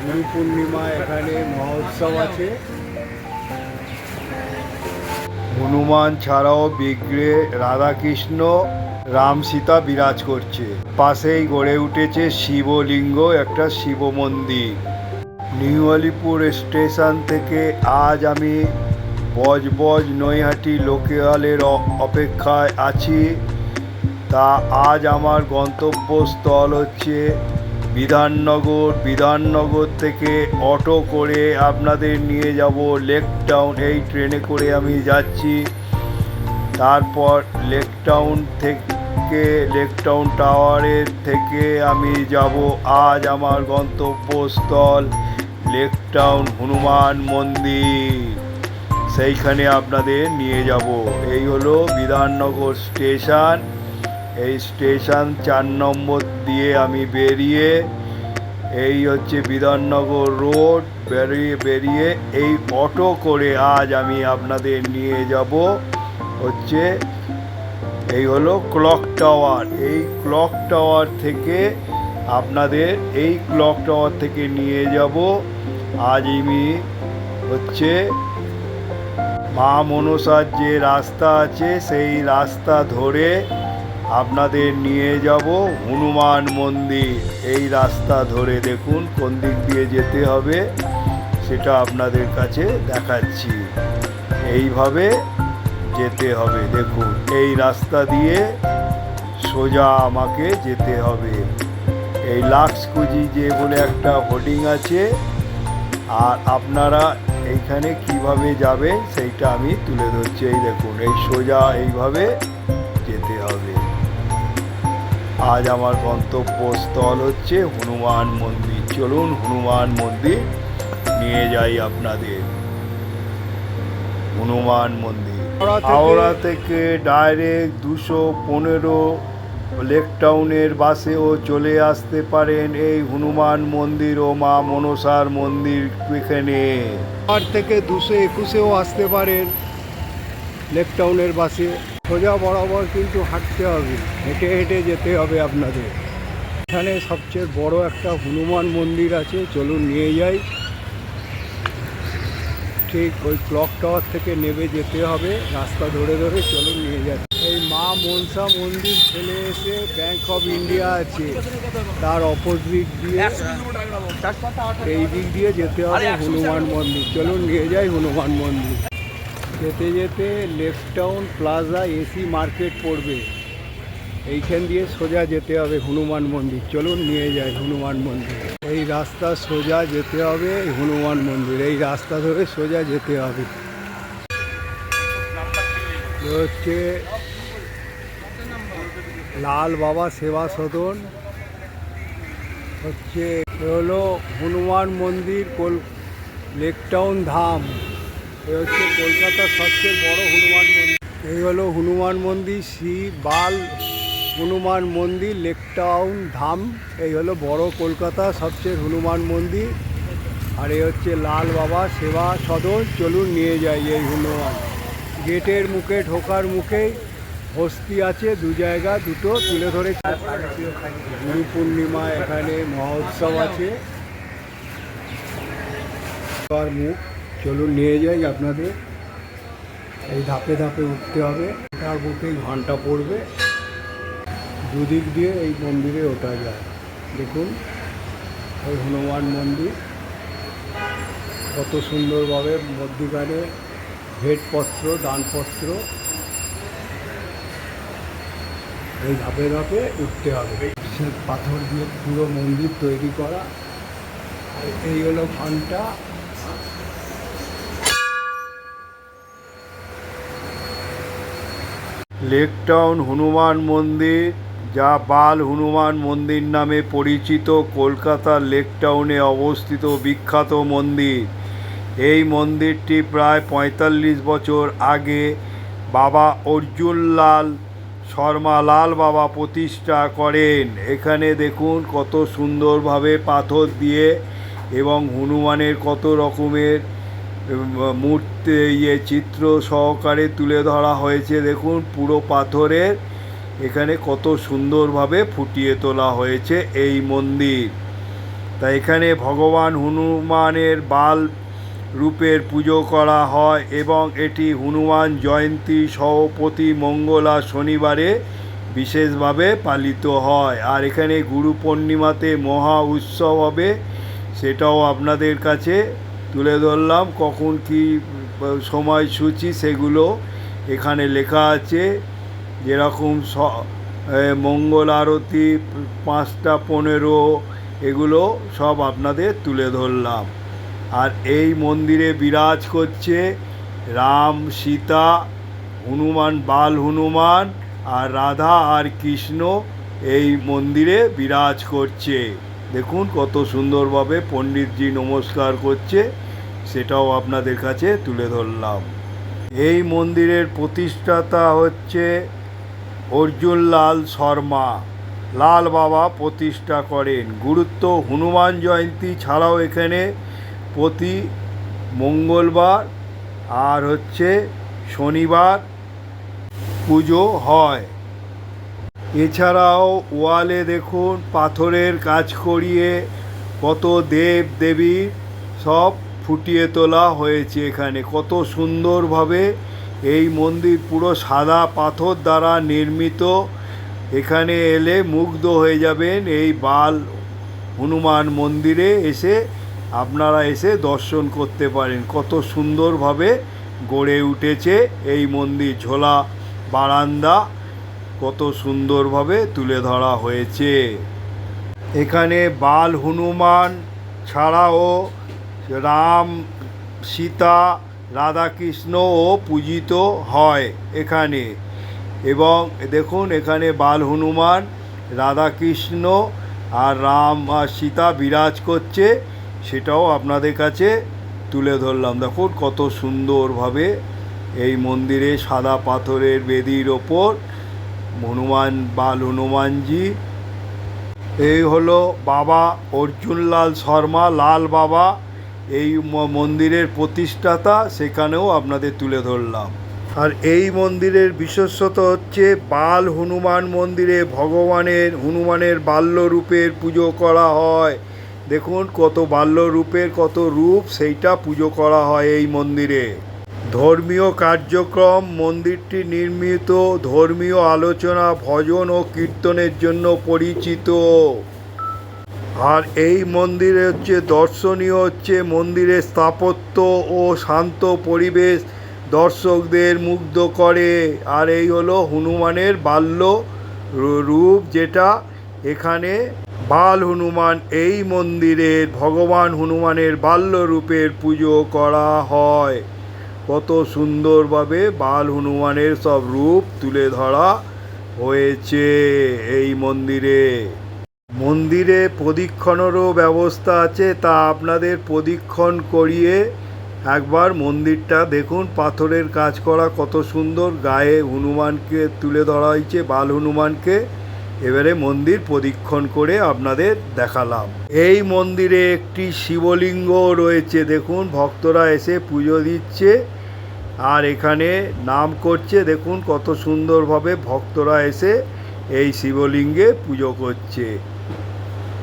গুরু পূর্ণিমা এখানে মহোৎসব আছে। হনুমান ছাড়াও বিগ্রহে রাধাকৃষ্ণ রাম সীতা বিরাজ করছে। পাশেই গড়ে উঠেছে শিবলিঙ্গ, একটা শিব মন্দির। নিউ আলিপুর স্টেশন থেকে আজ আমি বজবজ নৈহাটি লোকালের অপেক্ষায় আছি। তা আজ আমার গন্তব্যস্থল হচ্ছে বিধাননগর। বিধাননগর থেকে অটো করে আপনাদের নিয়ে যাব লেক টাউন। এই ট্রেনে করে আমি যাচ্ছি। তারপর লেক টাউন টাওয়ারের থেকে আমি যাব আজ আমার গন্তব্যস্থল লেক টাউন হনুমান মন্দির। সেইখানে আপনাদের নিয়ে যাব। এই হলো বিধাননগর স্টেশন। এই স্টেশন 4 নম্বর দিয়ে আমি বেরিয়ে, এই হচ্ছে বিধাননগর রোড, বেরিয়ে এই অটো করে আজ আমি আপনাদের নিয়ে যাব হচ্ছে, এই হলো ক্লক টাওয়ার। এই ক্লক টাওয়ার থেকে আপনাদের নিয়ে যাব আজ আমি হচ্ছে মা মনসার যে রাস্তা আছে সেই রাস্তা ধরে আপনাদের নিয়ে যাব হনুমান মন্দির। এই রাস্তা ধরে দেখুন কোন দিক দিয়ে যেতে হবে সেটা আপনাদের কাছে দেখাচ্ছি। এইভাবে যেতে হবে, দেখুন এই রাস্তা দিয়ে সোজা আমাকে যেতে হবে। এই লাক্সকুজি যে বলে একটা হোর্ডিং আছে, আর আপনারা এইখানে কিভাবে যাবেন সেইটা আমি তুলে ধরছি। এই দেখুন, এই সোজা এইভাবে যেতে হবে। আজ আমার গন্তব্যস্থল হচ্ছে হনুমান মন্দির। চলুন হনুমান মন্দির নিয়ে যাই আপনাদের। হনুমান মন্দির হাওড়া থেকে ডাইরেক্ট 215 লেক টাউনের বাসেও চলে আসতে পারেন এই হনুমান মন্দির ও মা মনসার মন্দির এখানে। আর থেকে 221-এও আসতে পারেন লেক টাউনের বাসে। সোজা বরাবর কিন্তু হাঁটতে হবে, হেঁটে হেঁটে যেতে হবে আপনাদের। এখানে সবচেয়ে বড় একটা হনুমান মন্দির আছে, চলুন নিয়ে যাই। ঠিক ওই ক্লক টাওয়ার থেকে নেমে যেতে হবে, রাস্তা ধরে ধরে চলুন নিয়ে যাচ্ছে। এই মা মনসা মন্দির ছেলে এসে ব্যাংক অফ ইন্ডিয়া আছে, তার অপোজিট দিয়ে এই দিক দিয়ে যেতে হবে হনুমান মন্দির। চলুন নিয়ে যাই হনুমান মন্দির। যেতে যেতে left town plaza AC market পড়বে, এইখান দিয়ে সোজা যেতে হবে হনুমান মন্দির। চলুন নিয়ে যাই হনুমান মন্দির। এই রাস্তা সোজা যেতে হবে হনুমান মন্দির, এই রাস্তা ধরে সোজা যেতে হবে। হচ্ছে লাল বাবা সেবা সদন, হচ্ছে হলো হনুমান মন্দির লেক টাউন ধাম। এই হচ্ছে কলকাতার সবচেয়ে বড় হনুমান মন্দির। এই হলো হনুমান মন্দির, শ্রী বাল হনুমান মন্দির লেক টাউন ধাম। এই হলো বড় কলকাতা সবচেয়ে হনুমান মন্দির। আর এই হচ্ছে লাল বাবা সেবা সদন। চলুন নিয়ে যাই এই হনুমান। গেটের মুখে ঢোকার মুখেই হস্তি আছে, দু জায়গা দুটো তুলে ধরে। গুরু পূর্ণিমা এখানে মহোৎসব আছে। মুখ চলুন নিয়ে যাই আপনাদের। এই ধাপে ধাপে উঠতে হবে, তার বুকেই ঘন্টা পড়বে। দুদিক দিয়ে এই মন্দিরে ওঠা যায়। দেখুন এই হনুমান মন্দির কত সুন্দরভাবে মধ্যিখানে ভেটপত্র দানপত্র। এই ধাপে ধাপে উঠতে হবে। সে পাথর দিয়ে পুরো মন্দির তৈরি করা। এই হলো ঘন্টা। লেক টাউন হনুমান মন্দির, যা বাল হনুমান মন্দির নামে পরিচিত, কলকাতার লেক টাউনে অবস্থিত বিখ্যাত মন্দির। এই মন্দিরটি প্রায় 45 বছর আগে বাবা অর্জুন লাল শর্মা লাল বাবা প্রতিষ্ঠা করেন। এখানে দেখুন কত সুন্দরভাবে পাথর দিয়ে এবং হনুমানের কত রকমের মূর্তি চিত্র সহকারে তুলে ধরা হয়েছে। দেখুন পুরো পাথরের, এখানে কত সুন্দরভাবে ফুটিয়ে তোলা হয়েছে এই মন্দির। তা এখানে ভগবান হনুমানের বাল রূপের পুজো করা হয় এবং এটি হনুমান জয়ন্তী সহ প্রতি মঙ্গল আর শনিবারে বিশেষভাবে পালিত হয়। আর এখানে গুরু পূর্ণিমাতে মহা উৎসব হবে, সেটাও আপনাদের কাছে তুলে ধরলাম। কখন কি সময়সূচি সেগুলো এখানে লেখা আছে, যেরকম মঙ্গল আরতি 5:15 এগুলো সব আপনাদের তুলে ধরলাম। আর এই মন্দিরে বিরাজ করছে রাম, সীতা, হনুমান, বাল হনুমান আর রাধা আর কৃষ্ণ এই মন্দিরে বিরাজ করছে। দেখুন কত সুন্দরভাবে পণ্ডিতজি নমস্কার করছে, সেটাও আপনাদের কাছে তুলে ধরলাম। এই মন্দিরের প্রতিষ্ঠাতা হচ্ছে অর্জুনলাল শর্মা, লাল বাবা প্রতিষ্ঠা করেন। গুরুত্ব, হনুমান জয়ন্তী ছাড়াও এখানে প্রতি মঙ্গলবার আর শনিবার পুজো হয়। এছাড়াও ওয়ালে দেখুন পাথরের কাজ করিয়ে কত দেব দেবী সব ফুটিয়ে তোলা হয়েছে। এখানে কত সুন্দরভাবে এই মন্দির পুরো সাদা পাথর দ্বারা নির্মিত। এখানে এলে মুগ্ধ হয়ে যাবেন। এই বাল হনুমান মন্দিরে আপনারা এসে দর্শন করতে পারেন। কত সুন্দরভাবে গড়ে উঠেছে এই মন্দির, ঝোলা বারান্দা কত সুন্দরভাবে তুলে ধরা হয়েছে। এখানে বাল হনুমান ছাড়াও রাম, সীতা, রাধাকৃষ্ণও পূজিত হয় এখানে। এবং দেখুন এখানে বাল হনুমান, রাধাকৃষ্ণ আর রাম আর সীতা বিরাজ করছে, সেটাও আপনাদের কাছে তুলে ধরলাম। দেখুন কত সুন্দরভাবে এই মন্দিরে সাদা পাথরের বেদির ওপর বাল হনুমানজি। এই হলো বাবা অর্জুনলাল শর্মা, লাল বাবা, এই মন্দিরের প্রতিষ্ঠাতা, সেখানেও আপনাদের তুলে ধরলাম। আর এই মন্দিরের বিশেষত্ব হচ্ছে বাল হনুমান মন্দিরে হনুমানের বাল্যরূপের পুজো করা হয়। দেখুন কত বাল্যরূপের কত রূপ, সেইটা পুজো করা হয় এই মন্দিরে। ধর্মীয় কার্যক্রম, মন্দিরটি নির্মিত ধর্মীয় আলোচনা, ভজন ও কীর্তনের জন্য পরিচিত। আর এই মন্দিরে দর্শনীয় মন্দিরের স্থাপত্য ও শান্ত পরিবেশ দর্শকদের মুগ্ধ করে। আর এই হলো হনুমানের বাল্য রূপ, যেটা এখানে বাল হনুমান, এই মন্দিরের ভগবান হনুমানের বাল্য রূপের পুজো করা হয়। কত সুন্দরভাবে বাল হনুমানের সব রূপ তুলে ধরা হয়েছে এই মন্দিরে প্রদক্ষিণেরও ব্যবস্থা আছে, তা আপনাদের প্রদক্ষিণ করিয়ে একবার মন্দিরটা দেখুন। পাথরের কাজ করা কত সুন্দর, গায়ে হনুমানকে তুলে ধরা হয়েছে, বাল হনুমানকে। এবারে মন্দির প্রদক্ষিণ করে আপনাদের দেখালাম। এই মন্দিরে একটি শিবলিঙ্গ রয়েছে, দেখুন ভক্তরা এসে পুজো দিচ্ছে আর এখানে নাম করছে। দেখুন কত সুন্দরভাবে ভক্তরা এসে এই শিবলিঙ্গে পুজো করছে।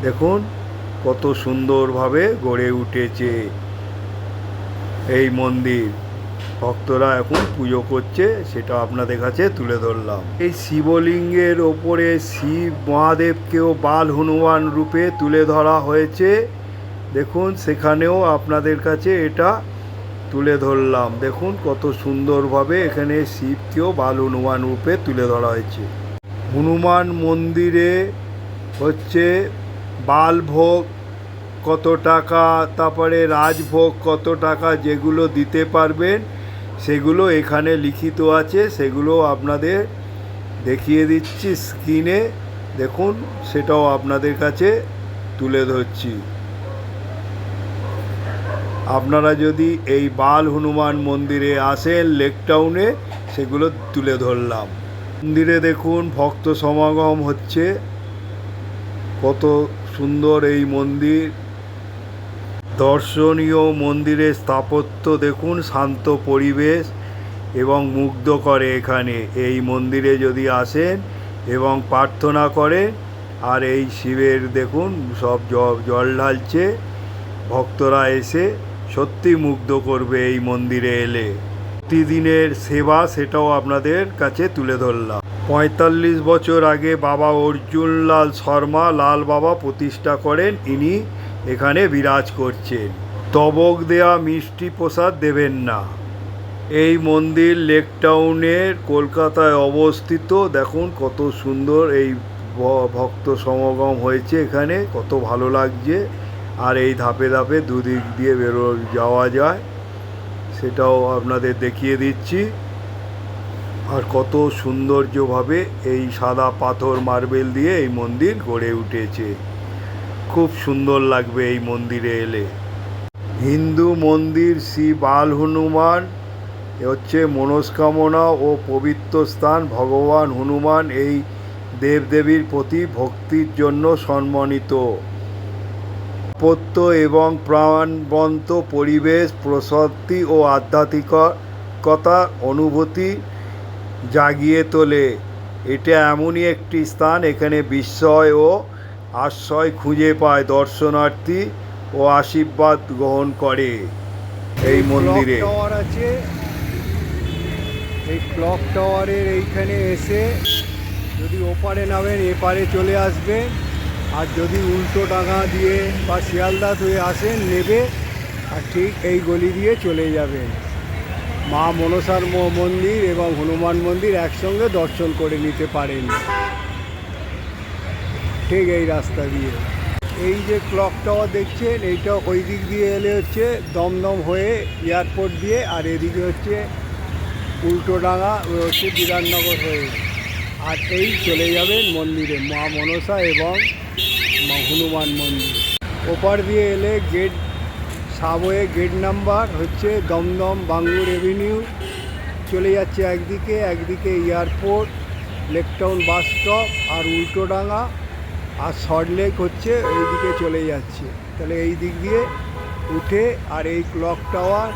দেখুন কত সুন্দরভাবে গড়ে উঠেছে এই মন্দির, ভক্তরা এখন পুজো করছে, সেটা আপনাদের কাছে তুলে ধরলাম। এই শিবলিঙ্গের ওপরে শিব মহাদেবকেও বাল হনুমান রূপে তুলে ধরা হয়েছে। দেখুন সেখানেও আপনাদের কাছে এটা তুলে ধরলাম। দেখুন কত সুন্দরভাবে এখানে শিবকেও বাল হনুমান রূপে তুলে ধরা হয়েছে। হনুমান মন্দিরে বালভোগ কত টাকা, তারপরে রাজভোগ কত টাকা, যেগুলো দিতে পারবেন সেগুলো এখানে লিখিত আছে, সেগুলো আপনাদের দেখিয়ে দিচ্ছি স্ক্রিনে। দেখুন সেটাও আপনাদের কাছে তুলে ধরছি। আপনারা যদি এই বাল হনুমান মন্দিরে আসেন লেক টাউনে, সেগুলো তুলে ধরলাম। মন্দিরে দেখুন ভক্ত সমাগম হচ্ছে, কত সুন্দর এই মন্দির, দর্শনীয় মন্দিরের স্থাপত্য দেখুন, শান্ত পরিবেশ এবং মুগ্ধ করে। এখানে এই মন্দিরে যদি আসেন এবং প্রার্থনা করেন, আর এই শিবের দেখুন সব জল ঢালছে, ভক্তরা এসে সত্যি মুগ্ধ করবে এই মন্দিরে এলে। প্রতিদিনের সেবা সেটাও আপনাদের কাছে তুলে ধরলাম। ৪৫ বছর আগে বাবা অর্জুনলাল শর্মা লাল বাবা প্রতিষ্ঠা করেন, ইনি এখানে বিরাজ করছেন। তবক দেয়া মিষ্টি প্রসাদ দেবেন না। এই মন্দির লেক টাউনের কলকাতায় অবস্থিত। দেখুন কত সুন্দর এই ভক্ত সমাগম হয়েছে এখানে, কত ভালো লাগছে। আর এই ধাপে ধাপে দুদিক দিয়ে যাওয়া যায়, সেটাও আপনাদের দেখিয়ে দিচ্ছি। আর কত সৌন্দর্যভাবে এই সাদা পাথর মার্বেল দিয়ে এই মন্দির গড়ে উঠেছে, খুব সুন্দর লাগবে এই মন্দিরে এলে। হিন্দু মন্দির শ্রী বাল হনুমান হচ্ছে মনস্কামনা ও পবিত্র স্থান। ভগবান হনুমান এই দেবদেবীর প্রতি ভক্তির জন্য সম্মানিত। স্থাপত্য এবং প্রাণবন্ত পরিবেশ প্রশান্তি ও আধ্যাত্মিকতার অনুভূতি জাগিয়ে তোলে। এটা এমনই একটি স্থান, এখানে বিস্ময় ও আশ্রয় খুঁজে পায় দর্শনার্থী ও আশীর্বাদ গ্রহণ করে এই মন্দিরে। টাওয়ার আছে, এই ক্লক টাওয়ারের এইখানে এসে যদি ওপারে নামেন এপারে চলে আসবে, আর যদি উল্টো ডাঙা দিয়ে বা শিয়ালদা হয়ে আসেন নেবে, আর ঠিক এই গলি দিয়ে চলে যাবেন। মা মনসার মন্দির এবং হনুমান মন্দির একসঙ্গে দর্শন করে নিতে পারেন ঠিক এই রাস্তা দিয়ে। এই যে ক্লক টাওয়ার দেখছেন, এইটা ওই দিক দিয়ে এলে হচ্ছে দমদম হয়ে এয়ারপোর্ট দিয়ে, আর এদিকে হচ্ছে উল্টোডাঙা হচ্ছে বিধাননগর হয়ে, আর এই চলে যাবেন মন্দিরে মা মনসা এবং মা হনুমান মন্দির। ওপার দিয়ে এলে গেট সাবওয়ে গেট নাম্বার হচ্ছে দমদম বাঙ্গুর এভিনিউ চলে যাচ্ছে একদিকে, একদিকে airport, Lake Town bus stop, আর উল্টোডাঙা আর সল্টলেক হচ্ছে এইদিকে চলে যাচ্ছে। তাহলে এই দিক দিয়ে উঠে আর এই ক্লক টাওয়ার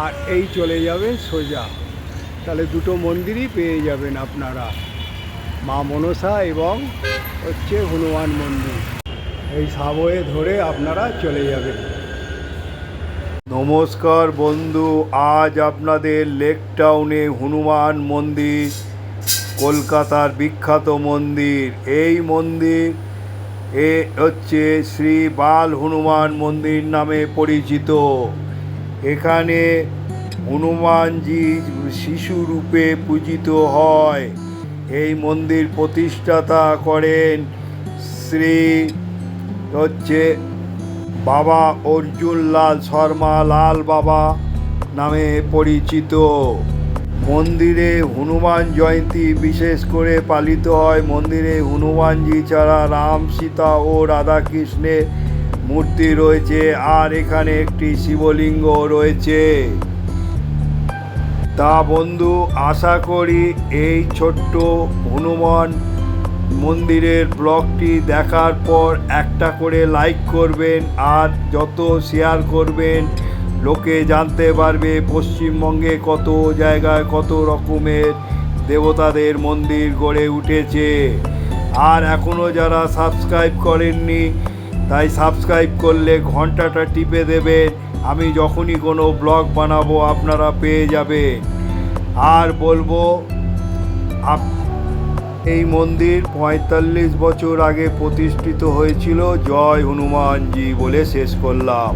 আর এই চলে যাবেন সোজা, তাহলে দুটো মন্দিরই পেয়ে যাবেন আপনারা, মা মনসা এবং হচ্ছে হনুমান মন্দির। এই সাবওয়ে ধরে আপনারা চলে যাবেন। নমস্কার বন্ধু, আজ আপনাদের লেক টাউনে হনুমান মন্দির, কলকাতার বিখ্যাত মন্দির। এই মন্দির হচ্ছে শ্রী বাল হনুমান মন্দির নামে পরিচিত। এখানে হনুমানজি শিশু রূপে পূজিত হয়। এই মন্দির প্রতিষ্ঠাতা করেন শ্রী হচ্ছে বাবা অর্জুনলাল শর্মা লাল বাবা নামে পরিচিত। মন্দিরে হনুমান জয়ন্তী বিশেষ করে পালিত হয়। মন্দিরে হনুমানজি ছাড়া রাম, সীতা ও রাধাকৃষ্ণের মূর্তি রয়েছে, আর এখানে একটি শিবলিঙ্গ রয়েছে। তা বন্ধু, আশা করি এই ছোট্ট হনুমান মন্দিরের ব্লগটি দেখার পর একটা করে লাইক করবেন, আর যত শেয়ার করবেন লোকে জানতে পারবে পশ্চিমবঙ্গে কত জায়গায় কত রকমের দেবতাদের মন্দির গড়ে উঠেছে। আর এখনও যারা সাবস্ক্রাইব করেননি, তাই সাবস্ক্রাইব করলে ঘন্টাটা টিপে দেবেন, আমি যখনই কোনো ব্লগ বানাবো আপনারা পেয়ে যাবেন। আর বলবো এই মন্দির ৪৫ বছর আগে প্রতিষ্ঠিত হয়েছিল। জয় হনুমানজি বলে শেষ করলাম।